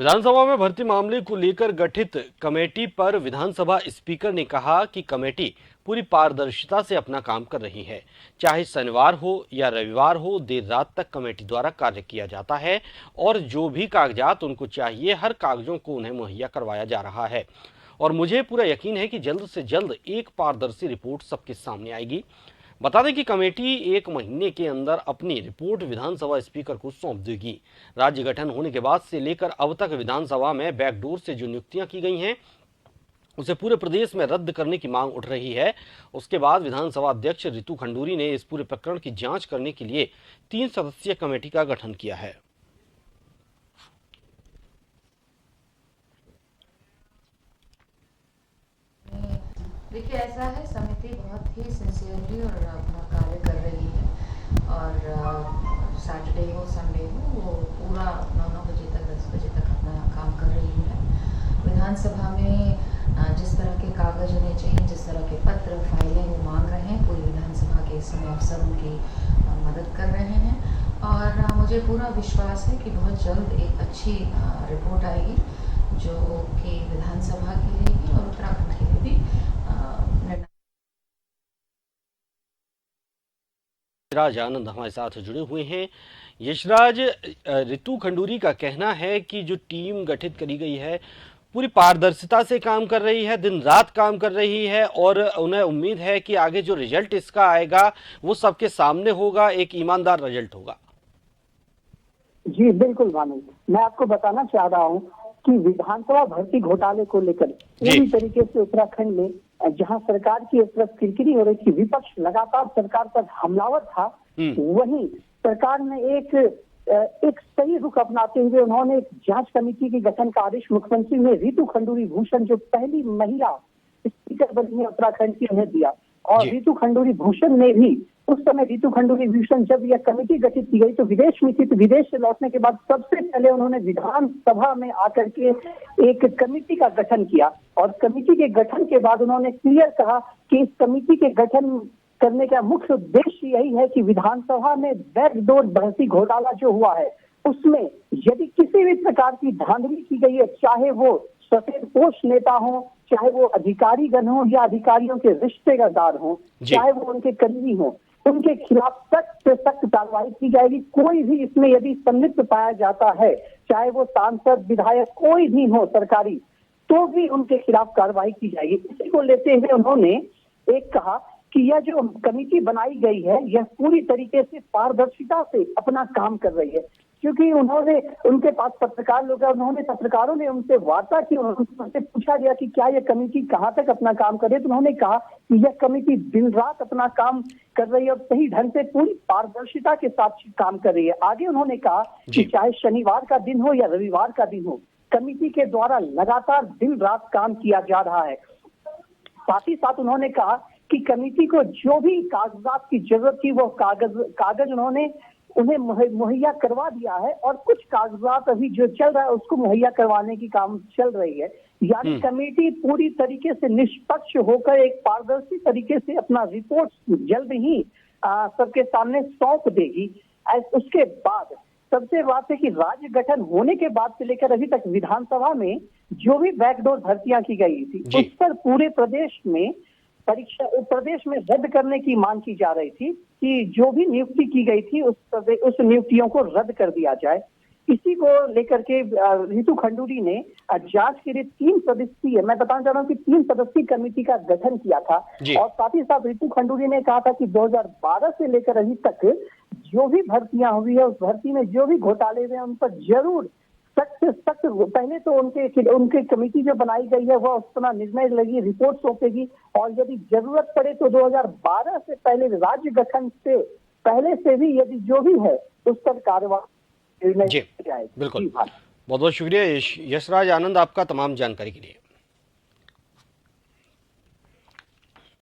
विधानसभा में भर्ती मामले को लेकर गठित कमेटी पर विधानसभा स्पीकर ने कहा कि कमेटी पूरी पारदर्शिता से अपना काम कर रही है। चाहे शनिवार हो या रविवार हो, देर रात तक कमेटी द्वारा कार्य किया जाता है और जो भी कागजात उनको चाहिए, हर कागजों को उन्हें मुहैया करवाया जा रहा है। और मुझे पूरा यकीन है कि जल्द से जल्द एक पारदर्शी रिपोर्ट सबके सामने आएगी। बता दें कि कमेटी 1 महीने के अंदर अपनी रिपोर्ट विधानसभा स्पीकर को सौंप देगी। राज्य गठन होने के बाद से लेकर अब तक विधानसभा में बैकडोर से जो नियुक्तियां की गई हैं, उसे पूरे प्रदेश में रद्द करने की मांग उठ रही है। उसके बाद विधानसभा अध्यक्ष रितु खंडूरी ने इस पूरे प्रकरण की जांच करने के लिए 3 सदस्यीय कमेटी का गठन किया है। देखिए, ऐसा है, समिति बहुत ही सिंसियरली और अपना कार्य कर रही है और सैटरडे हो संडे हो वो पूरा 9 बजे तक 10 बजे तक अपना काम कर रही है। विधानसभा में जिस तरह के कागज उन्हें चाहिए, जिस तरह के पत्र फाइलें वो मांग रहे हैं, पूरी विधानसभा के इस समय अफसर उनकी मदद कर रहे हैं और मुझे पूरा विश्वास है कि बहुत जल्द एक अच्छी रिपोर्ट आएगी जो कि विधानसभा के लिए भी और उत्तराखंड के लिए भी यशराज आनंद हमारे साथ जुड़े हुए हैं। यशराज, रितु खंडूरी का कहना है कि जो टीम गठित करी गई है पूरी पारदर्शिता से काम कर रही है, दिन रात काम कर रही है और उन्हें उम्मीद है कि आगे जो रिजल्ट इसका आएगा वो सबके सामने होगा, एक ईमानदार रिजल्ट होगा। जी बिल्कुल भानु, मैं आपको बताना चाह रहा हूँ कि विधानसभा भर्ती घोटाले को लेकर पूरी तरीके से उत्तराखंड में जहां सरकार की एक तरफ किरकिरी हो रही थी, विपक्ष लगातार सरकार पर हमलावर था, वहीं सरकार ने एक सही रुख अपनाते हुए उन्होंने एक जांच कमेटी के गठन का आदेश मुख्यमंत्री ने रितु खंडूरी भूषण, जो पहली महिला स्पीकर बनी है उत्तराखंड की, उन्हें दिया। और रितु खंडूरी भूषण ने भी उस समय, रितु खंडूरी भूषण जब यह कमेटी गठित की गई तो विदेश में थी, तो विदेश से लौटने के बाद सबसे पहले उन्होंने विधानसभा में आकर के एक कमेटी का गठन किया और कमेटी के गठन के बाद उन्होंने क्लियर कहा कि इस कमेटी के गठन करने का मुख्य उद्देश्य यही है कि विधानसभा में बैकडोर भर्ती घोटाला जो हुआ है उसमें यदि किसी भी प्रकार की धांधली की गई है, चाहे वो सफेदपोश नेता हो, चाहे वो अधिकारीगण हो या अधिकारियों के रिश्तेदार हो, चाहे वो उनके करीबी हो, उनके खिलाफ सख्त से सख्त कार्रवाई की जाएगी। कोई भी इसमें यदि संलिप्त पाया जाता है, चाहे वो सांसद, विधायक, कोई भी हो सरकारी, तो भी उनके खिलाफ कार्रवाई की जाएगी। इसी को लेते हुए उन्होंने एक कहा कि यह जो कमेटी बनाई गई है यह पूरी तरीके से पारदर्शिता से अपना काम कर रही है, क्योंकि उनके पास पत्रकार लोग हैं, पत्रकारों ने उनसे वार्ता की, उनसे पूछा गया कि क्या यह कमेटी कहां तक अपना काम करे, तो उन्होंने कहा कि यह कमेटी दिन रात अपना काम कर रही है और सही ढंग से पूरी पारदर्शिता के साथ काम कर रही है। आगे उन्होंने कहा कि चाहे शनिवार का दिन हो या रविवार का दिन हो, कमेटी के द्वारा लगातार दिन रात काम किया जा रहा है। साथ ही साथ उन्होंने कहा कि कमेटी को जो भी कागजात की जरूरत थी वो कागज उन्होंने उन्हें मुहैया करवा दिया है और कुछ कागजात अभी जो चल रहा है उसको मुहैया करवाने की काम चल रही है। यानी कमेटी पूरी तरीके से निष्पक्ष होकर एक पारदर्शी तरीके से अपना रिपोर्ट जल्द ही सबके सामने सौंप देगी। उसके बाद सबसे बात है कि राज्य गठन होने के बाद से लेकर अभी तक विधानसभा में जो भी बैकडोर भर्तियां की गई थी उस पर पूरे प्रदेश में रद्द करने की मांग की जा रही थी कि जो भी नियुक्ति की गई थी उस नियुक्तियों को रद्द कर दिया जाए। इसी को लेकर के रितु खंडूरी ने जांच के लिए 3 सदस्यीय, मैं बताना चाह रहा हूँ कि 3 सदस्यीय कमेटी का गठन किया था और साथ ही साथ रितु खंडूरी ने कहा था कि 2012 से लेकर अभी तक जो भी भर्तियां हुई है उस भर्ती में जो भी घोटाले हुए हैं उन पर जरूर सख्त पहले तो उनके कमेटी जो बनाई गई है वह उस पर निर्णय लगी, रिपोर्ट सौंपेगी और यदि जरूरत पड़े तो 2012 से पहले राज्य गठन से पहले से भी यदि जो भी है उस पर कार्रवाई जी बिल्कुल। बहुत बहुत शुक्रिया यशराज आनंद आपका तमाम जानकारी के लिए।